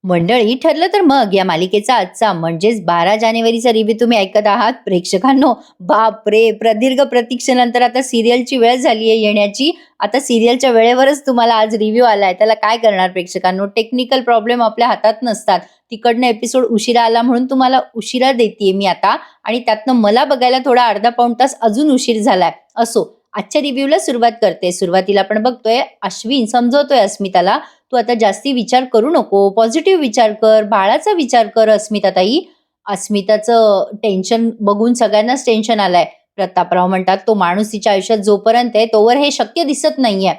मंडळी, ठरलं तर मग या मालिकेचा आजचा म्हणजेच 12 जानेवारीचा रिव्ह्यू तुम्ही ऐकत आहात. प्रेक्षकांनो, बापरे, प्रदीर्घ प्रतीक्षेनंतर आता सिरियलची वेळ झाली आहे येण्याची. आता सिरियलच्या वेळेवरच तुम्हाला आज रिव्ह्यू आलाय, त्याला काय करणार प्रेक्षकांनो. टेक्निकल प्रॉब्लेम आपल्या हातात नसतात. तिकडनं एपिसोड उशिरा आला म्हणून तुम्हाला उशिरा देते मी आता, आणि त्यातनं मला बघायला थोडा अर्धा पाऊण तास अजून उशीर झालाय. असो, आजच्या रिव्ह्यूला सुरुवात करते. सुरुवातीला आपण बघतोय अश्विन समजवतोय अस्मिताला, तू आता जास्ती विचार करू नको, पॉझिटिव्ह विचार कर, बाळाचा विचार कर अस्मिताताई. अस्मिताचं टेन्शन बघून सगळ्यांनाच टेन्शन आलंय. प्रतापराव म्हणतात, तो माणूस तिच्या आयुष्यात जोपर्यंत आहे तोवर हे शक्य दिसत नाहीये.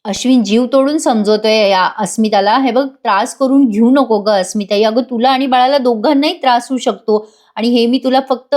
अश्विन जीव तोडून समजवतोय या अस्मिताला, हे बघ, त्रास करून घेऊ नको ग अस्मिताई. अगं, तुला आणि बाळाला दोघांनाही त्रास होऊ शकतो, आणि हे मी तुला फक्त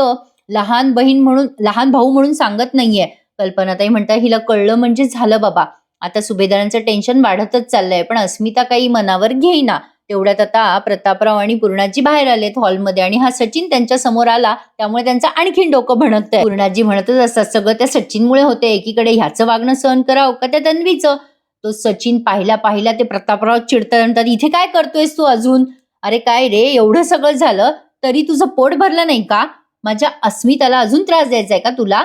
लहान बहीण म्हणून, लहान भाऊ म्हणून सांगत नाहीये. कल्पनाताई म्हणतात, हिला कळलं म्हणजे झालं बाबा. आता सुभेदारांचं टेन्शन वाढतच चाललंय, पण अस्मिता काही मनावर घेईना. तेवढ्यात आता प्रतापराव आणि पूर्णाजी बाहेर आलेत हॉलमध्ये, आणि हा सचिन त्यांच्या समोर आला, त्यामुळे त्यांचं आणखीन डोकं भणकतंय. पूर्णाजी म्हणतच असतात, सगळं त्या सचिनमुळे होते. एकीकडे ह्याचं वागणं सहन करावं का त्या तन्वीचं. तो सचिन पाहिला ते प्रतापराव चिडतात, म्हणतात, इथे काय करतोयस तू अजून? अरे काय रे, एवढं सगळं झालं तरी तुझं पोट भरलं नाही का? माझ्या अस्मिताला अजून त्रास द्यायचा आहे का तुला?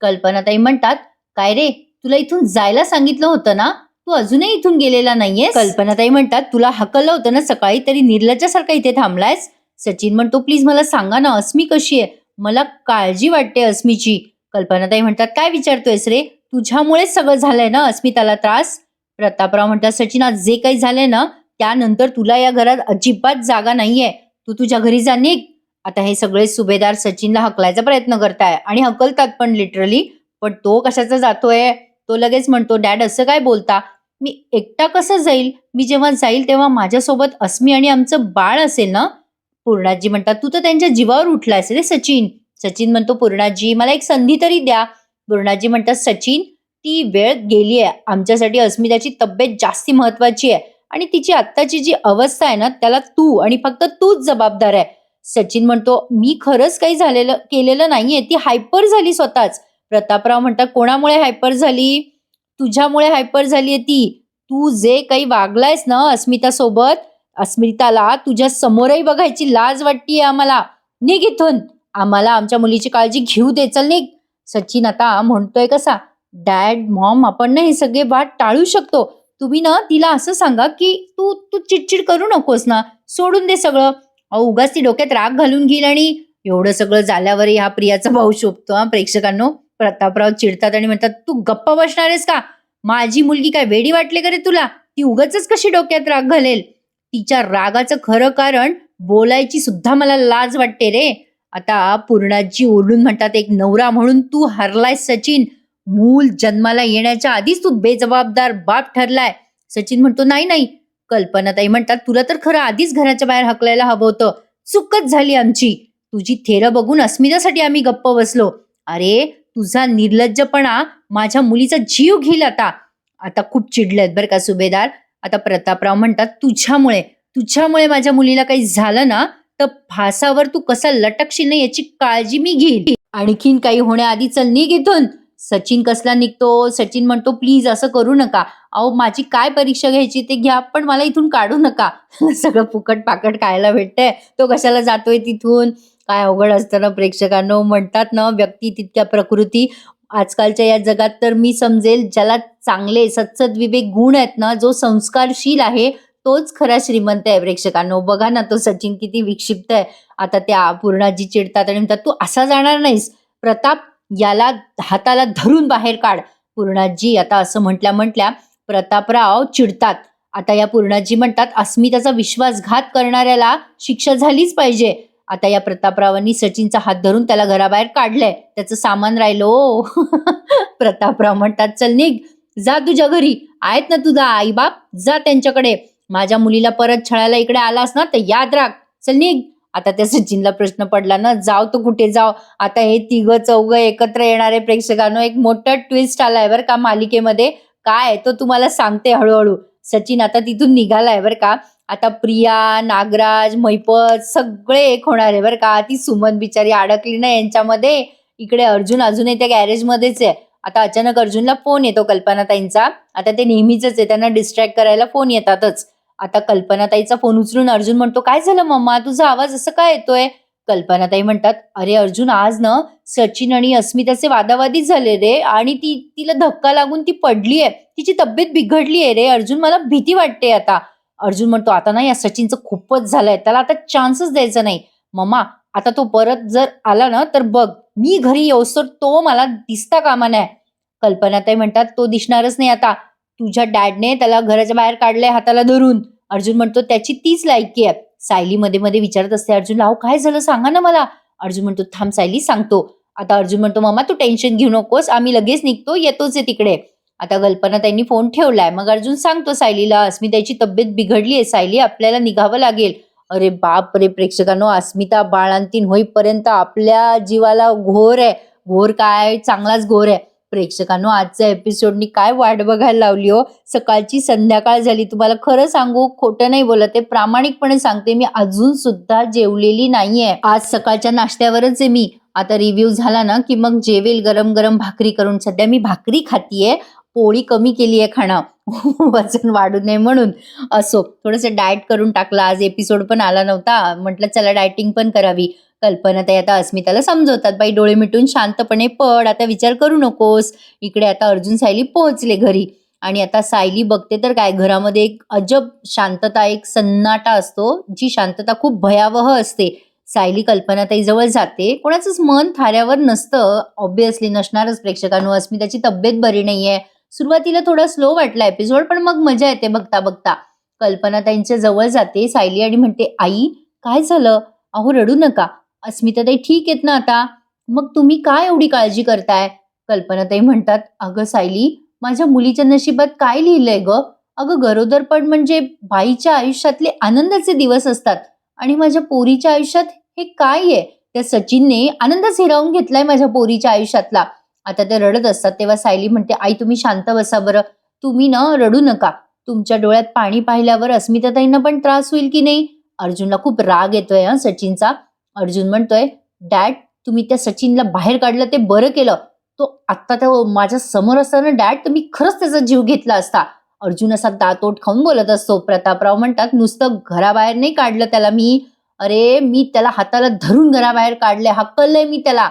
कल्पनाताई म्हणतात, काय रे, तुला इथून जायला सांगितलं होतं ना, तू अजूनही इथून गेलेला नाहीयेस. कल्पनाताई म्हणतात, तुला हकललं होतं ना सकाळी, तरी निर्लज्जासारखा इथे थांबलायस. सचिन म्हणतो, प्लीज मला सांगा ना, अस्मी कशी आहे? मला काळजी वाटते अस्मीची. कल्पनाताई म्हणतात, काय विचारतोयस रे? तुझ्यामुळेच सगळं झालंय ना अस्मिताला त्रास. प्रतापराव म्हणतात, सचिन, आज जे काही झालंय ना, त्यानंतर तुला या घरात अजिबात जागा नाहीये. तू तुझ्या घरी जा, निघ. आता हे सगळे सुभेदार सचिनला हकलायचा प्रयत्न करताय, आणि हकलतात पण लिटरली. पण तो कशाचा जातोय? तो लगेच म्हणतो, डॅड, असं काय बोलता? मी एकटा कसं जाईल? मी जेव्हा जाईल तेव्हा माझ्यासोबत अस्मी आणि आमचं बाळ असेल ना. पूर्णाजी म्हणतात, तू तर त्यांच्या जीवावर उठलायस रे सचिन. सचिन म्हणतो, पूर्णाजी, मला एक संधी तरी द्या. पूर्णाजी म्हणतात, सचिन, ती वेळ गेली आहे. आमच्यासाठी अस्मिताची तब्येत जास्ती महत्वाची आहे, आणि तिची आत्ताची जी अवस्था आहे ना, त्याला तू आणि फक्त तूच जबाबदार आहे. सचिन म्हणतो, मी खरंच काही केलेलं नाहीये, ती हायपर झाली स्वतःच. प्रतापराव म्हणतात, कोणामुळे हायपर झाली? तुझ्यामुळे हायपर झालीये ती. तू जे काही वागलायस ना अस्मितासोबत, अस्मिताला तुझ्या समोरही बघायची लाज वाटतीये आम्हाला. निघ इथून. आम्हाला आमच्या मुलीची काळजी घेऊ दे, चल निघ. सचिन आता म्हणतोय कसा, डॅड, मॉम, आपण ना हे सगळे वाट टाळू शकतो. तुम्ही ना तिला असं सांगा की तू तू चिडचिड करू नकोस ना, सोडून दे सगळं. अहो, उगाच ती डोक्यात राग घालून घेईल, आणि एवढं सगळं झाल्यावर हा प्रियाचा भाऊ शोभतो. हा प्रेक्षकांनो. प्रतापराव चिडतात आणि म्हणतात, तू गप्प बसणार आहेस का? माझी मुलगी काय वेडी वाटले का रे तुला? ती उगाचच कशी डोक्यात राग घालेल? तिच्या रागाचं खरं कारण बोलायची सुद्धा मला लाज वाटते रे. आता पूर्णाजी ओरडून म्हणतात, एक नवरा म्हणून तू हरलाय सचिन. मूल जन्माला येण्याच्या आधीच तू बेजबाबदार बाप ठरलाय. सचिन म्हणतो, नाही नाही. कल्पनाताई म्हणतात, तुला तर खरं आधीच घराच्या बाहेर हकलायला हवं होतं. चूकच झाली आमची. तुझी थेरं बघून अस्मितासाठी आम्ही गप्प बसलो. अरे, तुझा निर्लज्जपणा माझ्या मुलीचा जीव घेईल आता. आता खूप चिडलेत बरं का सुभेदार. आता प्रतापराव म्हणतात, तुझ्यामुळे माझ्या मुलीला काही झालं ना, तर फासावर तू कसा लटकशील ना याची काळजी मी घेईल. आणखीन काही होण्याआधी चल निघ इथून. सचिन कसला निघतो. सचिन म्हणतो, प्लीज असं करू नका. अहो, माझी काय परीक्षा घ्यायची ते घ्या, पण मला इथून काढू नका. सगळं फुकट पाकट खायला भेटतंय, तो कशाला जातोय तिथून? काय अवघड असतं ना प्रेक्षकांनो. म्हणतात ना, व्यक्ती तितक्या प्रकृती. आजकालच्या या जगात तर मी समजेल, ज्याला चांगले सत्सद विवेक गुण आहेत ना, जो संस्कारशील आहे, तोच खरा श्रीमंत आहे प्रेक्षकांनो. बघा ना, तो सचिन किती विक्षिप्त आहे. आता त्या पूर्णाजी चिडतात आणि म्हणतात, तू असा जाणार नाहीस. प्रताप, याला हाताला धरून बाहेर काढ. पूर्णाजी आता असं म्हटल्या प्रतापराव चिडतात. आता या पूर्णाजी म्हणतात, अस्मिताचा विश्वासघात करणाऱ्याला शिक्षा झालीच पाहिजे. आता या प्रतापरावांनी सचिनचा हात धरून त्याला घराबाहेर काढलंय. त्याचं सामान राहिलो. प्रतापराव म्हणतात, चल निघ, जा तुझ्या घरी. आहेत ना तुझा आई बाप, जा त्यांच्याकडे. माझ्या मुलीला परत छळायला इकडे आलास ना, तर याद राख. चल निघ. आता त्या सचिनला प्रश्न पडला ना, जाव तो कुठे जाव? आता हे तिघ चौघ एकत्र येणारे प्रेक्षकांनो, एक मोठा ट्विस्ट आलाय बरं का मालिकेमध्ये. काय तो तुम्हाला सांगते हळूहळू. सचिन आता तिथून निघालाय बरं का. आता प्रिया, नागराज, मैपत सगळे एक होणार आहे बरं का. ती सुमन बिचारी अडकली ना यांच्यामध्ये. इकडे अर्जुन अजूनही त्या गॅरेजमध्येच आहे. आता अचानक अर्जुनला फोन येतो कल्पनाताईंचा. आता ते नेहमीच आहे, त्यांना डिस्ट्रॅक्ट करायला फोन येतातच. आता कल्पनाताईचा फोन उचलून अर्जुन म्हणतो, "काय झालं मम्मा? तुझा आवाज असं काय येतोय?" कल्पनाताई म्हणतात, "अरे अर्जुन, आज ना सचिन आणि अस्मिताचे वादावादीच झाले रे आणि तिला धक्का लागून ती पडलीये. तिची तब्येत बिघडलीये रे अर्जुन. मला भीती वाटते आता." अर्जुन म्हणतो, "आता ना या सचिनचं खूपच झालंय. त्याला आता चान्सच द्यायचा नाही. मम्मा, आता तो परत जर आला ना तर बघ, मी घरी येऊस्तोवर तो मला दिसता कामा नये." कल्पनाताई म्हणतात, "तो दिसणारच नाही आता. तुझ्या डॅडने त्याला घराच्या बाहेर काढलंय हाताला धरून." अर्जुन म्हणतो, "त्याची तीच लायकी आहे." सायली मध्ये-मध्ये विचारत असते अर्जुनला, "अहो काय झालं सांगा ना मला." अर्जुन म्हणतो, "थांब सायली सांगतो." आता अर्जुन म्हणतो, "मम्मा तू टेन्शन घेऊ नकोस. आम्ही लगेच निघतो. येतोच आहे तिकडे." आता कल्पनाताईंनी फोन ठेवलाय. मग अर्जुन सांगतो सायलीला, "अस्मिताची तब्येत बिघडली आहे सायली. आपल्याला निघावं लागेल." अरे बापरे! प्रेक्षकांनो, अस्मिता बाळंतीण होईपर्यंत आपल्या जीवाला घोर आहे. घोर काय, चांगलाच घोर आहे. प्रेक्षकांनो, आजच्या एपिसोडनी काय वाट बघायला लावली हो. सकाळची संध्याकाळ झाली. तुम्हाला खरं सांगू, खोटं नाही बोलत आहे. प्रामाणिकपणे सांगते, मी अजून सुद्धा जेवलेली नाहीये. आज सकाळच्या नाश्त्यावरच आहे मी. आता रिव्ह्यू झाला ना की मग जेवेल गरम गरम भाकरी करून. सध्या मी भाकरी खातीये. पोळी कमी केली आहे खाणं. वजन वाढू नये म्हणून. असो, थोडंसं डाएट करून टाकलं. आज एपिसोड पण आला नव्हता. म्हटलं चला डाएटिंग पण करावी. कल्पनाताई आता अस्मिताला समजवतात, "बाई डोळे मिटून शांतपणे पड. आता विचार करू नकोस." इकडे आता अर्जुन सायली पोहोचले घरी आणि आता सायली बघते तर काय, घरामध्ये एक अजब शांतता, एक सन्नाटा असतो, जी शांतता खूप भयावह असते. सायली कल्पनाताई जवळ जाते. कोणाचंच मन थाऱ्यावर नसतं. ऑब्व्हियसली नसणारच प्रेक्षकांनो. अस्मिताची तब्येत बरी नाहीये. सुरुवातीला थोडा स्लो वाटला एपिसोड, पण मग मजा येते बघता बघता. कल्पनाताईंच्या जवळ जाते सायली आणि म्हणते, "आई, काय झालं? अहो रडू नका. अस्मिताताई ठीक आहेत ना आता? मग तुम्ही काय एवढी काळजी करताय?" कल्पनाताई म्हणतात, "अगं सायली, माझ्या मुलीच्या नशिबात काय लिहिलंय ग? अगं गरोदरपण म्हणजे बाईच्या आयुष्यातले आनंदाचे दिवस असतात आणि माझ्या पोरीच्या आयुष्यात हे काय आहे? त्या सचिनने आनंदच हिरावून घेतलाय माझ्या पोरीच्या आयुष्यातला." आता ते रडत असतात तेव्हा सायली म्हणते, "आई तुम्ही शांत बसा बरं. तुम्ही ना रडू नका. तुमच्या डोळ्यात पाणी पाहिल्यावर अस्मिताताईंना पण त्रास होईल की नाही?" अर्जुनला खूप राग येतोय सचिनचा. अर्जुन म्हणतोय, "डॅड, तुम्ही त्या सचिनला बाहेर काढलं ते बरं केलं. तो आत्ता तो माझ्या समोर असताना डॅड, तर मी खरंच त्याचा जीव घेतला असता." अर्जुन असा दातोट खाऊन बोलत असतो. प्रतापराव म्हणतात, "नुसतं घराबाहेर नाही काढलं त्याला मी. अरे मी त्याला हाताला धरून घराबाहेर काढले, हाकललंय मी त्याला.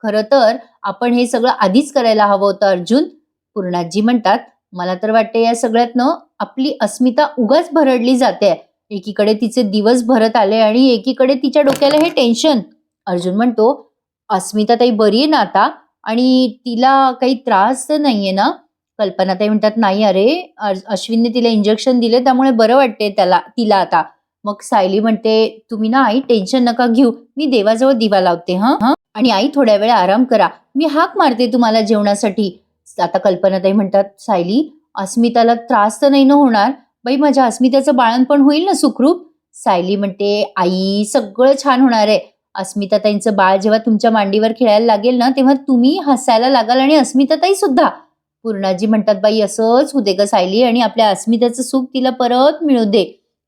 खरं तर आपण हे सगळं आधीच करायला हवं होतं अर्जुन." पूर्णाजी म्हणतात, "मला तर वाटते या सगळ्यातनं आपली अस्मिता उगाच भरडली जाते. एकीकडे तिचे दिवस भरत आले आणि एकीकडे तिच्या डोक्याला हे टेन्शन." अर्जुन म्हणतो, "अस्मिताताई बरी आहे ना आता आणि तिला काही त्रास तर नाहीये ना?" कल्पनाताई म्हणतात, "नाही अरे, अश्विनने तिला इंजेक्शन दिले त्यामुळे बरं वाटते तिला आता." मग सायली म्हणते, "तुम्ही ना आई टेन्शन नका घेऊ. मी देवाजवळ दिवा लावते हं. आणि आई थोड्या वेळ आराम करा. मी हाक मारते तुम्हाला जेवणासाठी." आता कल्पनाताई म्हणतात, "सायली, अस्मिताला त्रास तर नाही ना होणार? बाई माझ्या अस्मिताचं बाळंतपण होईल ना सुखरूप?" सायली म्हणते, "आई सगळं छान होणार आहे. अस्मिताताईंचं बाळ जेव्हा तुमच्या मांडीवर खेळायला लागेल ना तेव्हा तुम्ही हसायला लागाल आणि अस्मिताताई सुद्धा." पूर्णाजी म्हणतात, "बाई असंच होते ग सायली आणि आपल्या अस्मिताचं सुख तिला परत मिळू दे."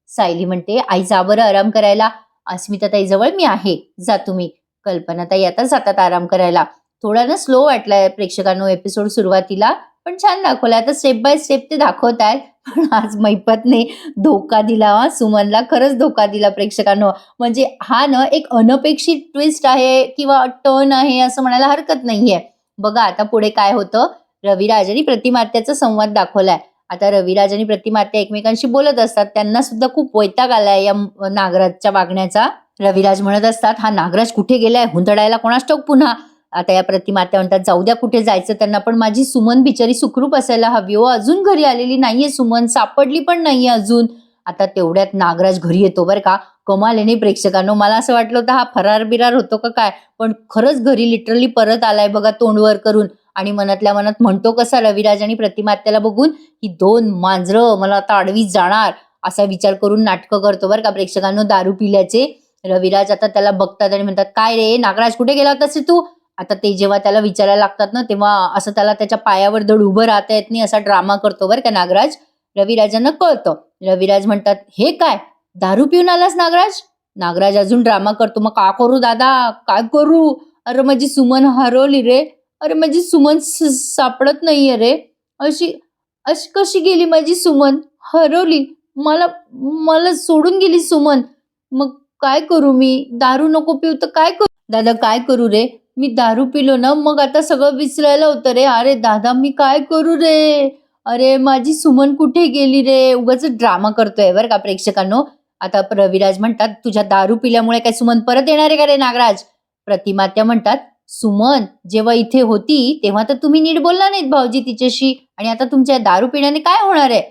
सायली म्हणते, "आई जा बरं आराम करायला. अस्मिताताई जवळ मी आहे. जा तुम्ही." कल्पनाताई आता जातात आराम करायला. थोडा ना स्लो वाटलाय प्रेक्षकांनो एपिसोड सुरुवातीला, पण छान दाखवलाय. आता स्टेप बाय स्टेप ते दाखवतायत. पण आज मैपतने धोका दिला सुमनला. खरंच धोका दिला प्रेक्षकांनो. म्हणजे हा ना एक अनपेक्षित ट्विस्ट आहे किंवा टर्न आहे असं म्हणायला हरकत नाहीये. बघा आता पुढे काय होतं. रविराज आणि प्रतिमात्याचा संवाद दाखवलाय. आता रविराज आणि प्रतिमात्या एकमेकांशी बोलत असतात. त्यांना सुद्धा खूप वैताग आलाय या नागराजच्या वागण्याचा. रविराज म्हणत असतात, "हा नागराज कुठे गेलाय? हुंदडायला कोणास ठाऊक पुन्हा." आता या प्रतिमात्या म्हणतात, "जाऊ द्या कुठे जायचं त्यांना, पण माझी सुमन बिचारी सुखरूप असायला हवी हो. अजून घरी आलेली नाहीये सुमन, सापडली पण नाहीये अजून." आता तेवढ्यात नागराज घरी येतो बरं का. कमाल आहे नाही प्रेक्षकांनो. मला असं वाटलं होतं हा फरार बिरार होतो का काय, पण खरंच घरी लिटरली परत आलाय बघा तोंडवर करून. आणि मनातल्या मनात म्हणतो कसा रविराज आणि प्रतिमात्याला बघून, "ही 2 मांजरं मला आता आडवीच जाणार." असा विचार करून नाटकं करतो बरं का प्रेक्षकांनो दारू पिल्याचे. रविराज आता त्याला बघतात आणि म्हणतात, "काय रे नागराज कुठे गेला होतास रे तू?" आता ते जेव्हा त्याला विचारायला लागतात ना तेव्हा असं त्याला त्याच्या पायावर धड उभं राहता येत नाही असा ड्रामा करतो बरं का नागराज. रविराजांना कळतं. रविराज म्हणतात, "हे काय दारू पिऊन आलास नागराज?" नागराज अजून ड्रामा करतो, "मग का करू दादा, काय करू? अरे माझी सुमन हरवली रे. अरे माझी सुमन सापडत नाहीये रे. अशी अशी कशी गेली माझी सुमन? हरवली. मला मला सोडून गेली सुमन. मग काय करू मी? दारू नको पिऊ तर काय करू? दादा काय करू रे? मी दारू पिलो ना मग आता सगळं विसरायला होतं रे. अरे दादा मी काय करू रे? अरे माझी सुमन कुठे गेली रे? उगाच ड्रामा करतोय बरं का प्रेक्षकांनो. आता रविराज म्हणतात, तुझ्या दारू पिल्यामुळे काय सुमन परत येणार आहे का रे नागराज? प्रतिमा त्या म्हणतात, सुमन जेव्हा इथे होती तेव्हा तर तुम्ही नीट बोलला नाहीत भाऊजी तिच्याशी, आणि आता तुमच्या दारू पिण्याने काय होणार आहे?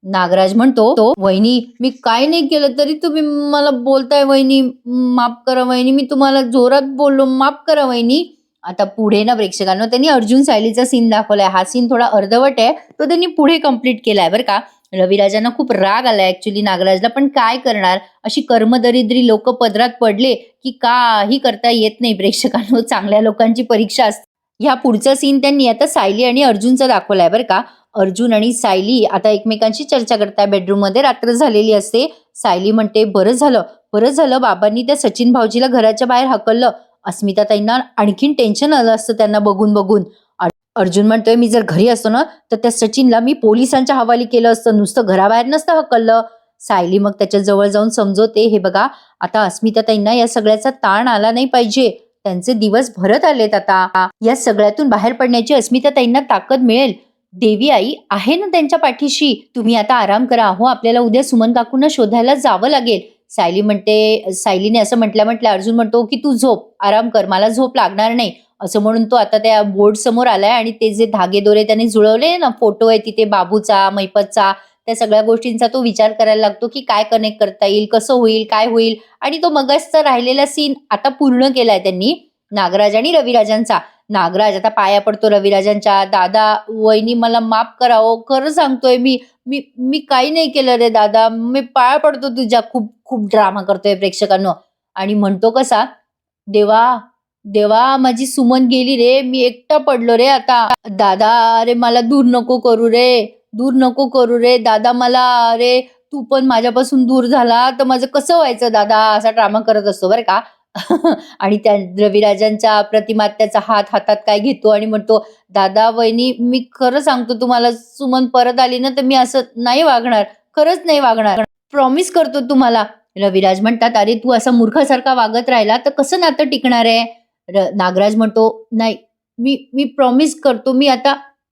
नागराज म्हणतो, तो वहिनी मी काय नाही केलं तरी तुम्ही मला बोलताय वहिनी, माफ करा वहिनी, मी तुम्हाला जोरात बोललो, माफ करा वहिनी. आता पुढे ना प्रेक्षकांनो त्यांनी अर्जुन सायलीचा सीन दाखवलाय. हा सीन थोडा अर्धवट आहे, तो त्यांनी पुढे कंप्लीट केलाय बरं का. रविराजांना खूप राग आलाय ऍक्च्युली नागराजला, पण काय करणार, अशी कर्मदरिद्री लोक पदरात पडले की काही करता येत नाही प्रेक्षकांनो. चांगल्या लोकांची परीक्षा असते. ह्या पुढचा सीन त्यांनी आता सायली आणि अर्जुनचा दाखवलाय बरं का. अर्जुन आणि सायली आता एकमेकांशी चर्चा करताय बेडरूम मध्ये. रात्र झालेली असते. सायली म्हणते, बरं झालं बाबांनी त्या सचिन भाऊजीला घराच्या बाहेर हकललं. अस्मिता ताईंना आणखीन टेन्शन आलं असतं त्यांना बघून बघून. अर्जुन म्हणतोय, मी जर घरी असतो ना तर त्या सचिनला मी पोलिसांच्या हवाली केलं असतं, नुसतं घराबाहेर नसतं हकललं. सायली मग त्याच्या जवळ जाऊन समजवते, हे बघा आता अस्मिता ताईंना या सगळ्याचा ताण आला नाही पाहिजे. त्यांचे दिवस भरत आलेत. आता या सगळ्यातून बाहेर पडण्याची अस्मिता ताईंना ताकद मिळेल. देवी आई आहे ना त्यांच्या पाठीशी. तुम्ही आता आराम करा. हो आपल्याला उद्या सुमन काकूंना शोधायला जावं लागेल. सायली म्हणते, सायलीने असं म्हटल्या अर्जुन म्हणतो की तू झोप, आराम कर, मला झोप लागणार नाही. असं म्हणून तो आता त्या बोर्ड समोर आलाय आणि ते जे धागे दोरे त्याने जुळवले ना, फोटो आहे तिथे बाबूचा, मैपतचा, त्या सगळ्या गोष्टींचा तो विचार करायला लागतो की काय कनेक्ट करता येईल, कसं होईल, काय होईल. आणि तो मगाचचा राहिलेला सीन आता पूर्ण केलाय त्यांनी नागराज आणि रविराजांचा. नागराज आता पाया पडतो रविराजांच्या, दादा वहिनी मला माफ करा हो, खरं सांगतोय मी मी मी काही नाही केलं रे दादा, मी पाया पडतो तुझ्या. खूप खूप ड्रामा करतोय प्रेक्षकांनो. आणि म्हणतो कसा, देवा देवा माझी सुमन गेली रे, मी एकटा पडलो रे आता. दादा अरे मला दूर नको करू रे, दूर नको करू रे दादा मला. अरे तू पण माझ्यापासून दूर झाला तर माझं कसं व्हायचं दादा, असा ड्रामा करत असतो बरं का. आणि त्या रविराजांच्या प्रतिमात त्याचा हात हातात काय घेतो आणि म्हणतो, दादा वहिनी मी खरं सांगतो तुम्हाला, सुमन परत आली ना तर मी असं नाही वागणार, खरंच नाही वागणार, प्रॉमिस करतो तुम्हाला. रविराज म्हणतात, अरे तू असा मूर्खासारखा वागत राहिला तर कसं नातं टिकणार आहे? नागराज म्हणतो, नाही मी मी प्रॉमिस करतो,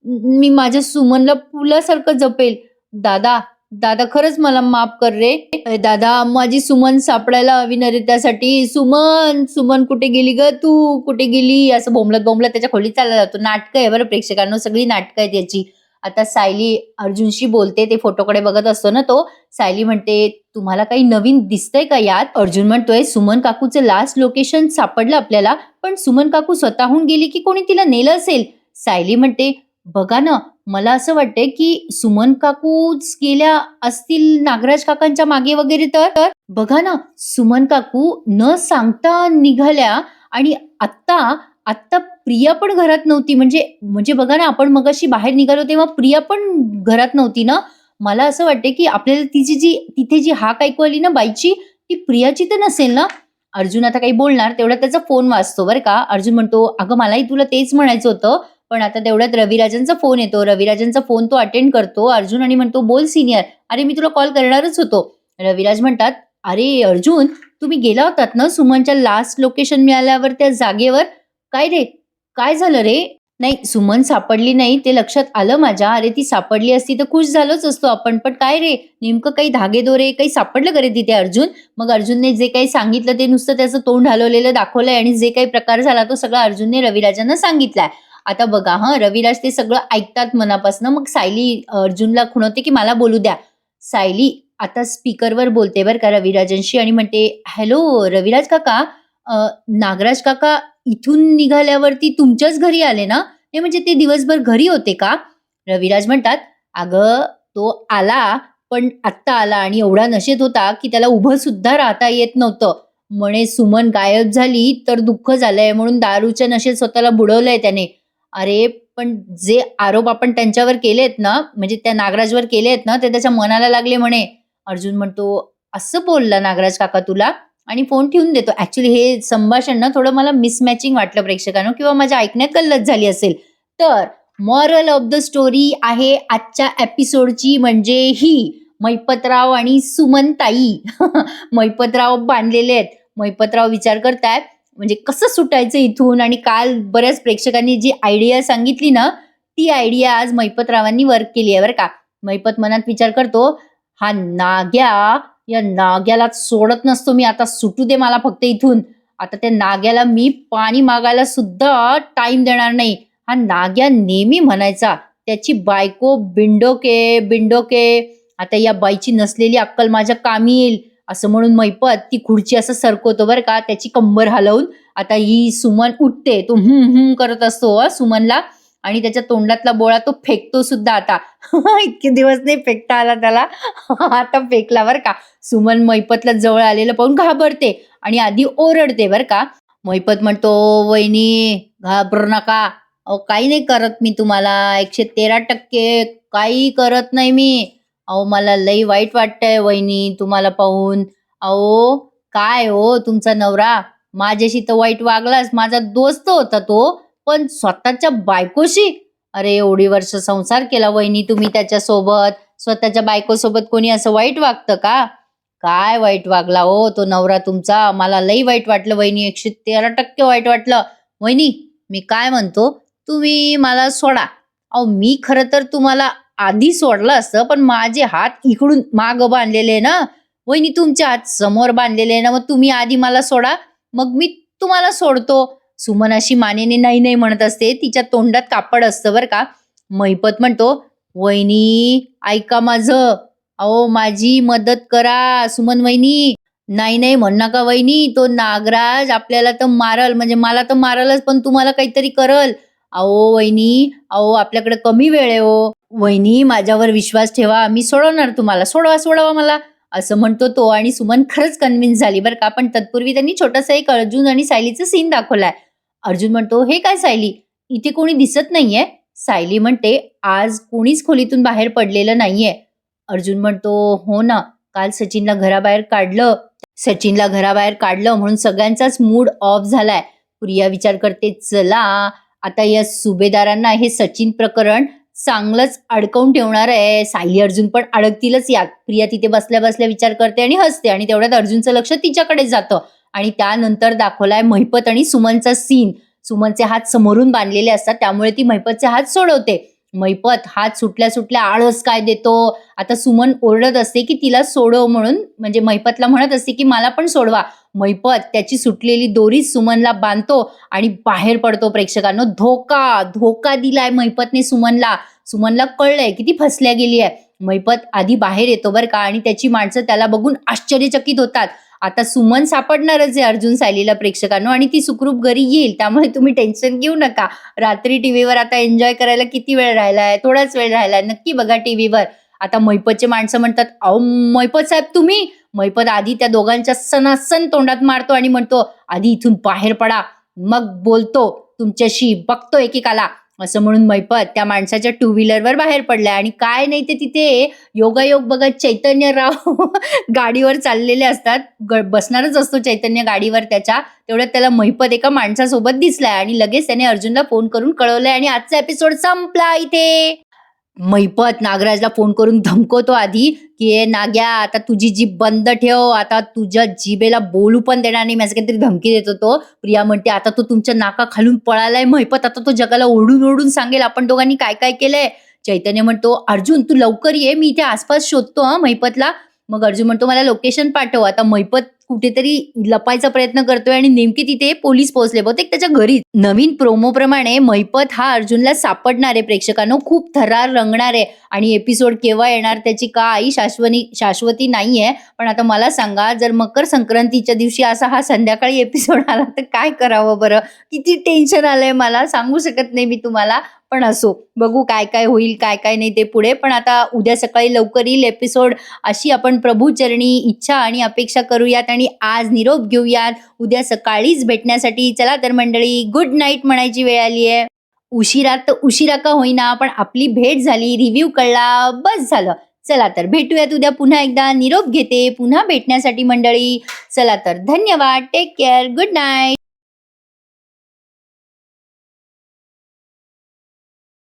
मी माझ्या सुमनला फुलासारखं जपेल. दादा दादा खरंच मला माफ कर रे. दादा माझी सुमन सापडायला हवी ना रे, त्यासाठी सुमन सुमन कुठे गेली ग, तू कुठे गेली, असं बोंबलत बोंबलत त्याच्या खोलीत चालला जातो. नाटकं आहे बरं प्रेक्षकांनो, सगळी नाटकं आहेत याची. आता सायली अर्जुनशी बोलते, ते फोटोकडे बघत असतो ना तो. सायली म्हणते, तुम्हाला काही नवीन दिसतंय का यात? अर्जुन म्हणतोय, सुमन काकूचं लास्ट लोकेशन सापडलं आपल्याला, पण सुमन काकू स्वतःहून गेली की कोणी तिला नेलं असेल. सायली म्हणते, बघा ना मला असं वाटतंय की सुमन काकूच गेल्या असतील नागराज काकांच्या मागे वगैरे. तर बघा ना सुमन काकू न सांगता निघाल्या, आणि आत्ता आत्ता प्रिया पण घरात नव्हती. म्हणजे म्हणजे बघा ना, आपण मगाशी बाहेर निघालो तेव्हा प्रिया पण घरात नव्हती ना. मला असं वाटते की आपल्याला तिथे जी हाक ऐकू आली ना बाईची, ती प्रियाची तर नसेल ना. अर्जुन आता काही बोलणार तेवढ्यात त्याचा फोन वाजतो बरं का. अर्जुन म्हणतो, अगं मलाही तुला तेच म्हणायचं होतं, पण आता तेवढ्यात रविराजांचा फोन येतो. रविराजांचा फोन तो अटेंड करतो अर्जुन आणि म्हणतो, बोल सिनियर, अरे मी तुला कॉल करणारच होतो. रविराज म्हणतात, अरे अर्जुन तुम्ही गेला होतात ना सुमनच्या लास्ट लोकेशन मिळाल्यावर त्या जागेवर, काय रे काय झालं रे? नाही सुमन सापडली नाही ते लक्षात आलं माझ्या. अरे ती सापडली असती तर खुश झालोच असतो आपण, पण काय रे नेमकं काही धागेदोरे काही सापडलं का रे तिथे अर्जुन? मग अर्जुनने जे काही सांगितलं ते नुसतं त्याचं तोंड हलवलेलं दाखवलंय, आणि जे काही प्रकार झाला तो सगळा अर्जुनने रविराजांना सांगितलाय. आता बघा रविराज ते सगळं ऐकतात मनापासून. मग सायली अर्जुनला खुणवते की मला बोलू द्या. सायली आता स्पीकरवर बोलते बरं का रविराजांशी आणि म्हणते, हॅलो रविराज काका, नागराज काका इथून निघाल्यावरती तुमच्याच घरी आले ना? हे म्हणजे ते दिवसभर घरी होते का? रविराज म्हणतात, अगं तो आला, पण आत्ता आला आणि एवढा नशेत होता की त्याला उभं सुद्धा राहता येत नव्हतं. म्हणे सुमन गायब झाली तर दुःख झालंय म्हणून दारूच्या नशेत स्वतःला बुडवलंय त्याने. अरे पण जे आरोप आपण त्यांच्यावर केलेत ना, म्हणजे त्या नागराजवर केलेत ना, ते त्याच्या मनाला लागले म्हणे. अर्जुन म्हणतो, असं बोलला नागराज काका तुला? आणि फोन ठेवून देतो. ऍक्च्युली हे संभाषण ना थोडं मला मिसमॅचिंग वाटलं प्रेक्षकांनो, किंवा माझ्या ऐकण्यात गल्लत झाली असेल. तर मॉरल ऑफ द स्टोरी आहे आजच्या एपिसोडची म्हणजे ही, मैपतराव आणि सुमनताई मैपतराव बांधलेले आहेत. मैपतराव विचार करतायत म्हणजे कसं सुटायचं इथून. आणि काल बऱ्याच प्रेक्षकांनी जी आयडिया सांगितली ना, ती आयडिया आज मैपतरावांनी वर्क केली आहे बरं का. मैपत मनात विचार करतो, हा नाग्या, या नाग्याला सोडत नसतो मी, आता सुटू दे मला फक्त इथून. आता त्या नाग्याला मी पाणी मागायला सुद्धा टाइम देणार नाही. हा नाग्या नेहमी म्हणायचा त्याची बायको बिंडोके बिंडोके, आता या बाईची नसलेली अक्कल माझ्या कामी येईल असं म्हणून मैपत ती खुर्ची असं सरकवतो बरं का, त्याची कंबर हलवून. आता ही सुमन उठते, तो करत असतो सुमनला, आणि त्याच्या तोंडातला बोळा तो फेकतो सुद्धा आता. इतके दिवस नाही फेकता आला त्याला, आता फेकला बरं का. सुमन मैपतला जवळ आलेलं पाहून घाबरते आणि आधी ओरडते बरं का. मैपत म्हणतो, वहिनी घाबरू नका, अहो काही नाही करत मी तुम्हाला, 113% काही करत नाही मी. अहो मला लई वाईट वाटतंय वहिनी तुम्हाला पाहून. अहो काय हो तुमचा नवरा माझ्याशी तर वाईट वागलाच, माझा दोस्त होता तो, पण स्वतःच्या बायकोशी, अरे एवढी वर्ष संसार केला वहिनी तुम्ही त्याच्यासोबत, स्वतःच्या बायकोसोबत कोणी असं वाईट वागतं का? काय वाईट वागला हो तो नवरा तुमचा, मला लई वाईट वाटलं वहिनी, 113% वाईट वाटलं. वहिनी मी काय म्हणतो, तुम्ही मला सोडा. अहो मी खरं तर तुम्हाला आधी सोडलं असतं, पण माझे हात इकडून माग बांधलेले ना वहिनी, तुमचे हात समोर बांधलेले ना, मग तुम्ही आधी मला सोडा, मग मी तुम्हाला सोडतो. सुमन अशी मानेने नाही नाही म्हणत असते, तिच्या तोंडात कापड असतं बरं का. मैपत म्हणतो, वहिनी ऐका माझं, अहो माझी मदत करा सुमन वहिनी. नाही नाही म्हण नका वहिनी, तो नागराज आपल्याला तर मारल, म्हणजे मला तर मारलच, पण तुम्हाला काहीतरी करल. अहो वहिनी, अहो आपल्याकडे कमी वेळ आहे हो वहिनी, माझ्यावर विश्वास ठेवा, मी सोडवणार तुम्हाला, सोडवा सोडवा मला, असं म्हणतो तो. आणि सुमन खरंच कन्व्हिन्स झाली बरं का. पण तत्पूर्वी त्यांनी छोटासा एक अर्जुन आणि सायलीचा सीन दाखवलाय. अर्जुन म्हणतो, हे काय सायली, इथे कोणी दिसत नाहीये. सायली म्हणते, आज कोणीच खोलीतून बाहेर पडलेलं नाहीये. अर्जुन म्हणतो, हो ना, काल सचिनला घराबाहेर काढलं म्हणून सगळ्यांचाच मूड ऑफ झालाय. प्रिया विचार करते, चला आता या सुभेदारांना हे सचिन प्रकरण चांगलंच अडकवून ठेवणार आहे. सायली अर्जुन पण अडकतीलच यात. प्रिया तिथे बसल्या बसल्या विचार करते आणि हसते, आणि तेवढ्यात अर्जुनचं लक्ष तिच्याकडे जातं. आणि त्यानंतर दाखवलाय महिपत आणि सुमनचा सीन. सुमनचे हात समोरून बांधलेले असतात, त्यामुळे ती महिपतचे हात सोडवते. महिपत हात सुटल्या सुटल्या आळस काय देतो. आता सुमन ओरडत असते की तिला सोडव म्हणून, म्हणजे महिपतला म्हणत असते की मला पण सोडवा. महिपत त्याची सुटलेली दोरी सुमनला बांधतो आणि बाहेर पडतो. प्रेक्षकांनो, धोका दिलाय महिपतने सुमनला. सुमनला कळलंय किती फसल्या गेली आहे. महिपत आधी बाहेर येतो बरं का, आणि त्याची माणसं त्याला बघून आश्चर्यचकित होतात. आता सुमन सापडणारच आहे अर्जुन सायलीला प्रेक्षकांनो, आणि ती सुखरूप घरी येईल, त्यामुळे तुम्ही टेन्शन घेऊ नका. रात्री टीव्हीवर आता एन्जॉय करायला किती वेळ राहिलाय, थोडाच वेळ राहिलाय, नक्की बघा टीव्हीवर. आता महिपतचे माणसं म्हणतात, अहो महिपत साहेब तुम्ही. महिपत आधी त्या दोघांच्या सनासन तोंडात मारतो आणि म्हणतो, आधी इथून बाहेर पडा, मग बोलतो तुमच्याशी, बघतो एकेकाला, असं म्हणून महिपत त्या माणसाच्या टू व्हीलरवर बाहेर पडलाय. आणि काय नाही ते तिथे योगायोग बघत चैतन्यराव गाडीवर चाललेले असतात. बसणारच असतो चैतन्य गाडीवर त्याच्या, तेवढ्यात त्याला महिपत एका माणसासोबत दिसलाय, आणि लगेच त्याने अर्जुनला फोन करून कळवलंय, आणि आजचा एपिसोड संपला इथे. महिपत नागराजला फोन करून धमकवतो आधी की, ए नाग्या, आता तुझी जीभ बंद ठेव, आता तुझ्या जिभेला बोलू पण देणार नाही, माझं काहीतरी धमकी देतो तो. प्रिया म्हणते, आता तो तुमच्या नाका खालून पळालाय महिपत, आता तो जगाला ओरडून ओरडून सांगेल आपण दोघांनी काय काय केलंय. चैतन्य म्हणतो, अर्जुन तू लवकर ये, मी इथे आसपास शोधतो हा महिपतला. मग अर्जुन म्हणतो, मला लोकेशन पाठव. आता महिपत कुठेतरी लपायचा प्रयत्न करतोय, आणि नेमके तिथे पोलीस पोहोचले, बहुतेक त्याच्या घरी. नवीन प्रोमो प्रमाणे महिपत हा अर्जुनला सापडणार आहे प्रेक्षकांनो, खूप थरार रंगणार आहे. आणि एपिसोड केव्हा येणार त्याची काही शाश्वती नाहीये. पण आता मला सांगा, जर मकर संक्रांतीच्या दिवशी असा हा संध्याकाळी एपिसोड आला तर काय करावं बरं. किती टेन्शन आलंय मला, सांगू शकत नाही मी तुम्हाला. पण असो, बघू काय काय होईल काय काय नाही ते पुढे. पण आता उद्या सकाळी लवकर येईल एपिसोड, अशी आपण प्रभूचरणी इच्छा आणि अपेक्षा करूयात, आणि आज निरोप घेऊयात उद्या सकाळीच भेटण्यासाठी. चला तर मंडळी, गुड नाईट म्हणायची वेळ आली आहे. उशिरा तर उशिरा का होईना, पण आपली भेट झाली, रिव्ह्यू कळला, बस झालं. चला तर भेटूयात उद्या पुन्हा एकदा. निरोप घेते पुन्हा भेटण्यासाठी मंडळी. चला तर धन्यवाद, टेक केअर, गुड नाईट.